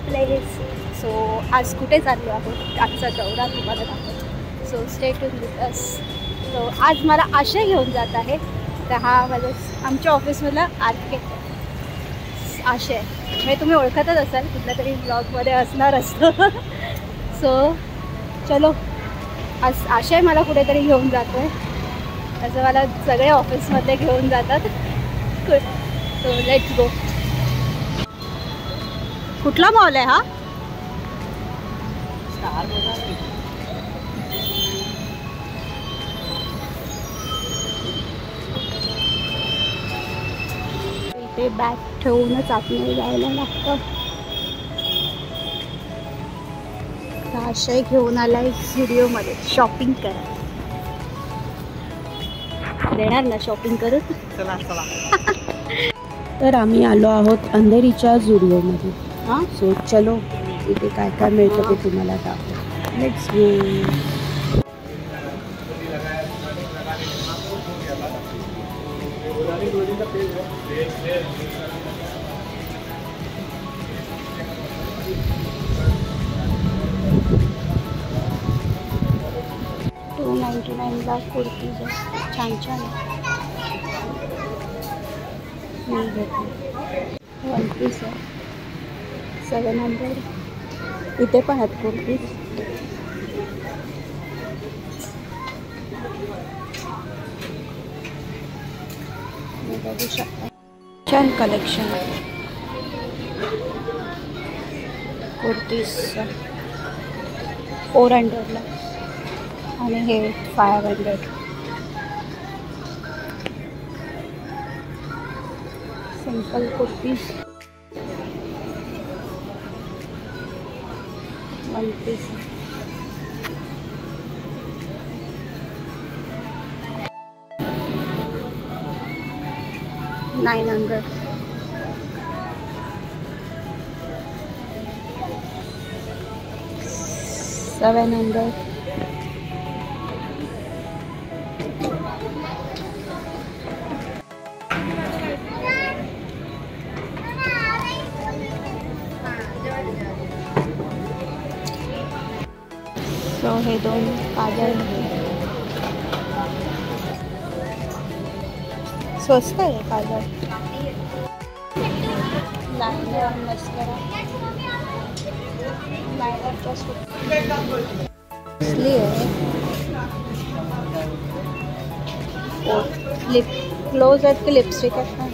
Place. सो आज कुठे चाललो आहोत आजचा दौरा तुम्हाला दाखवतो. So stay tuned with us. सो आज मला आशय घेऊन जात आहे. तर हा माझा आमच्या ऑफिसमधला आर्किटेक्ट आशय, म्हणजे तुम्ही ओळखतच असाल, कुठल्या तरी ब्लॉगमध्ये असणार असतं. सो चलो, आज आशय मला कुठेतरी घेऊन जातो आहे. असं मला सगळे ऑफिसमध्ये घेऊन जातात. So let's go. कुठला मॉल आहे हा? इथे बॅग ठेवूनच आतमध्ये जायला लागतं. आशय घेऊन आलाय झुडिओमध्ये शॉपिंग करा. देणार ना शॉपिंग करत? चला चला. तर आम्ही आलो आहोत अंधेरीच्या झुडिओमध्ये. हां, सो चलो इथे काय काय मिळतं ते तुम्हाला दाखवतो. Let's go. $299 कुर्तीज आहे, छान छान आहे. मी घेतली. 1 पीस आहे, 700. इथे पण आहेत कुर्तीज. बघू शकता, छान कलेक्शन आहे कुर्तीज. 400ला आणि हे 500. Simple kurtis 1 piece. $900. $700. सो हे 2 काजळ स्वस्त आहे. काजळ लायनर मस्करा लायनरच्या असली आहे. लिप क्लोज आहेत की लिपस्टिक आहेत ना?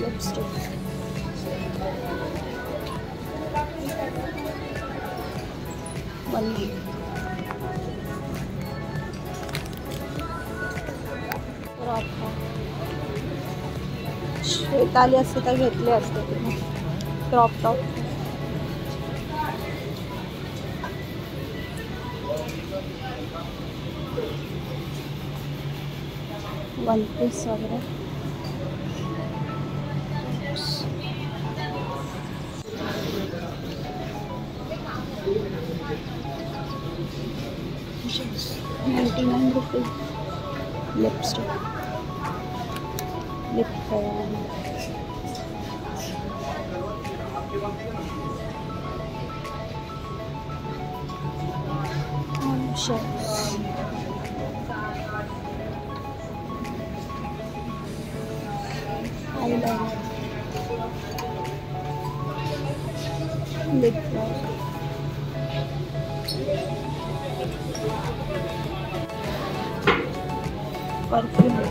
लिपस्टिक श्वेताली असते तर घेतले असते. क्रॉप टॉप वन पीस वगैरे. ₹99. Lipstick, lip crayon. eyeliner, lip gloss, perfume.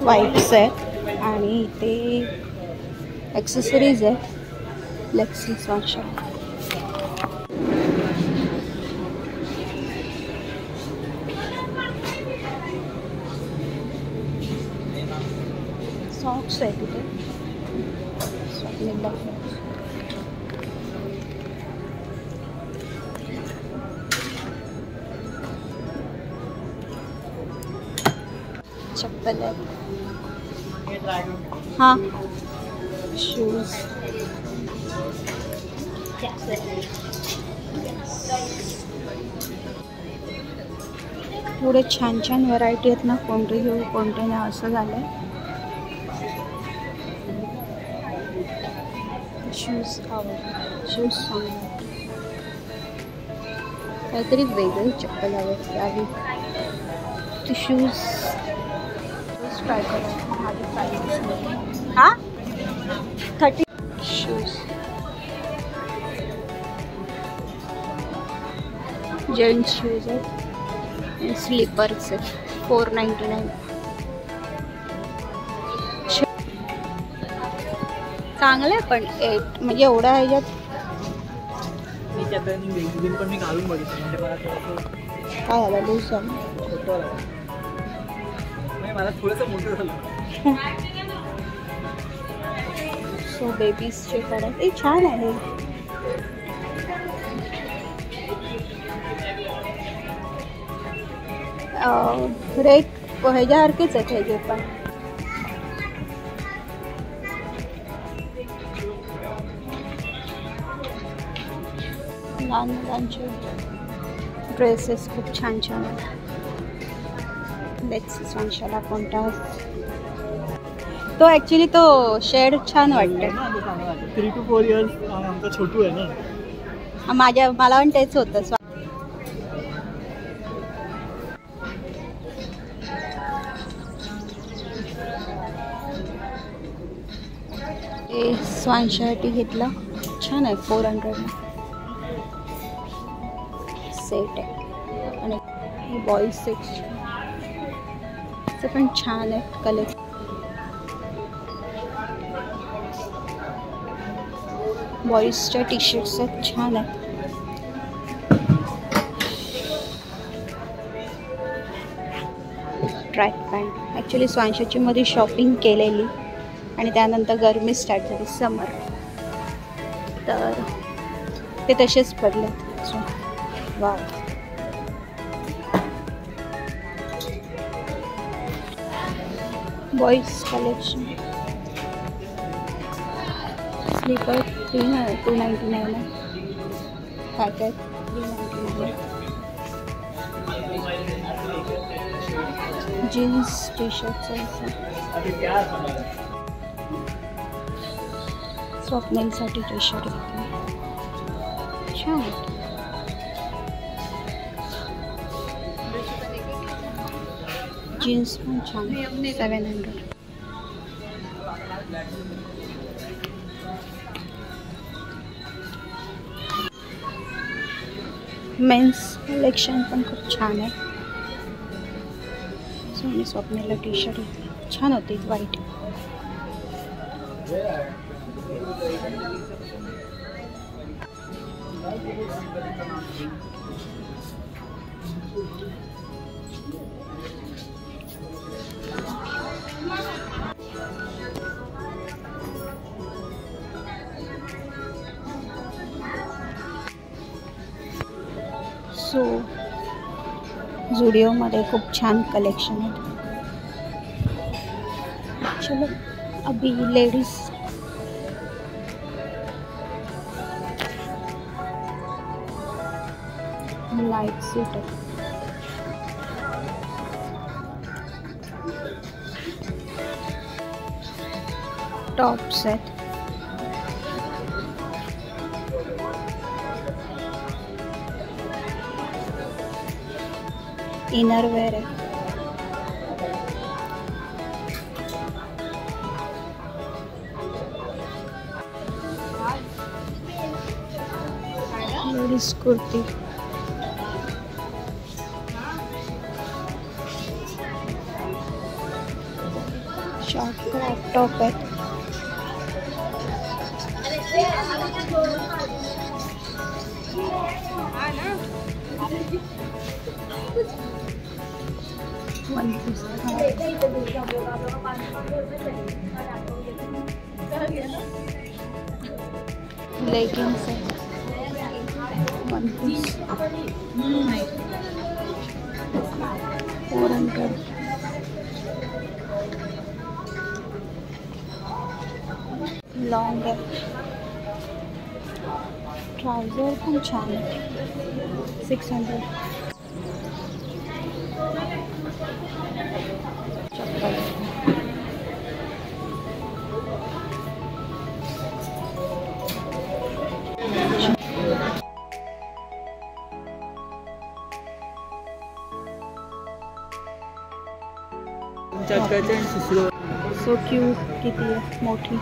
Wipes आहे आणि ते ॲक्सेसरीज आहे. लेक्सिस वॉशर सॉक्स आहे तिथे. स्वप्नीलला चप्पल आहे. हां शूज. एवढे छान छान व्हरायटी आहेत ना, कोणते घेऊ कोणते नाही असं झालंय. शूज शूज काहीतरी वेगळी चप्पल हवी. ती शूज ट्राय करा. हां 30 शूज. जेंट्स शूज आहेत. स्लीपर्स आहेत. 499. चांगलं आहे पण 8 म्हणजे एवढा ह्याच्यात. काय झालं लूज झालं. सो बेबीजचे प्रॉडक्ट हे छान आहे. रेट ह्याच्यासारखेच आहेत ह्याचे पण. लहान मुलांचे ड्रेसेस खूप छान छान आहेत. लेट्स वंशाला कोणता तो ॲक्च्युली तो शेड छान वाटतं. 3 to 4 years आमचा छोटू आहे ना. मला पण तेच होतं. स्वांशासाठी घेतला. छान आहे. 400 सेट आहे. आणि बॉईज सेक्शन पण छान आहे कलेक्शन. बॉईजच्या टी शर्ट्स आहेत छान आहेत. ट्रॅक पॅन्ट ॲक्च्युली स्वांशाची मध्ये शॉपिंग केलेली आणि त्यानंतर गरमी स्टार्ट झाली समर, तर ते तसेच पडले. So wow. Boys collection slipper 299 आहे. पॅकेट 399. जीन्स टी शर्टचं स्वप्नीलसाठी टी शर्ट घेतली. छान. जीन्स पण छान. 700. मेन्स कलेक्शन पण खूप छान आहे. सो मी स्वप्नीलला टी शर्ट घेतली. छान होती व्हाईट. सो झुडिओमध्ये खूप छान कलेक्शन आहे. चलो अभी लेडीज लाइट सूट है. टॉप्स आहेत. इनर वेअर आहे. Ladies kurti. Short crop top आहे. वन पीस लेगिंग्स आहे, वन पीस 400. लॉन्ग आहे, ट्राउझर पण छान आहे, 600. चप्पल सो क्यूट, किती आहे मोठी.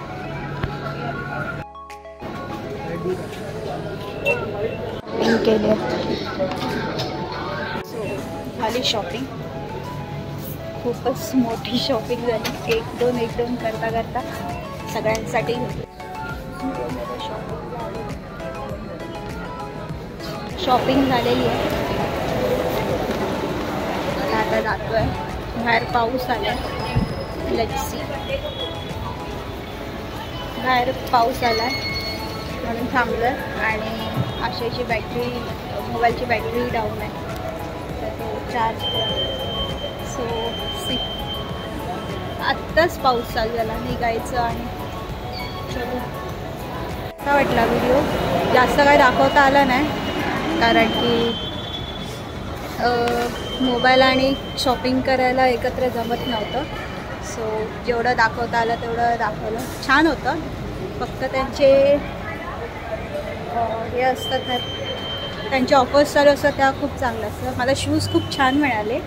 केले झाली शॉपिंग, खूपच मोठी शॉपिंग झाली. एक दोन करता करता सगळ्यांसाठी शॉपिंग झालेली आहे. आता जातोय, बाहेर पाऊस आला आहे, लेट्स सी. बाहेर पाऊस आला आहे म्हणून थांबलं आणि आशेची बॅटरी, मोबाईलची बॅटरी डाऊन आहे, तर तो चार्ज सो सी. आत्ताच पाऊस चालू झाला, निघायचं आणि चलो. कसा वाटला व्हिडिओ? जास्त काय दाखवता आलं नाही कारण की मोबाईल आणि शॉपिंग करायला एकत्र जमत नव्हतं. सो जेवढं दाखवता आलं तेवढं दाखवलं. छान होतं, फक्त त्यांचे हे असतात ना, त्यांचे ऑफर्स चालू असतात त्या खूप चांगलं असतं. मला शूज खूप छान मिळाले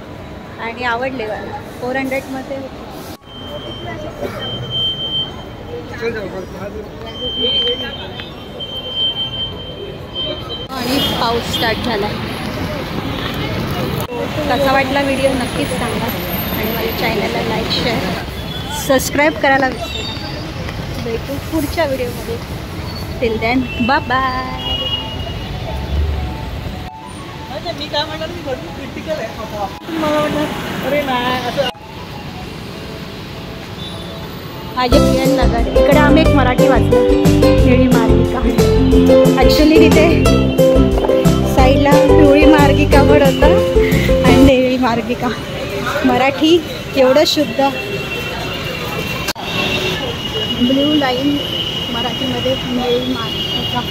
आणि आवडले मला. 400मध्ये आणि पाऊस स्टार्ट झाला. कसा वाटला व्हिडिओ नक्कीच सांगा आणि माझ्या चॅनलला लाईक शेअर सबस्क्राईब करायला विसरू नका. भेटू पुढच्या व्हिडिओमध्ये. Till then bye bye. मी काय म्हणणार, मी भरपूर क्रिटिकल आहे. मला वाटतं अरे नाही असं. माझे प्रियन नगर, इकडे आम्ही एक मराठी वाचलं, निळी मार्गिका. ॲक्च्युली तिथे साईडला पिवळी मार्गिका पण होतं आणि निळी मार्गिका. मराठी एवढं शुद्ध, ब्ल्यू लाईन मराठीमध्ये निळी मार्गिका.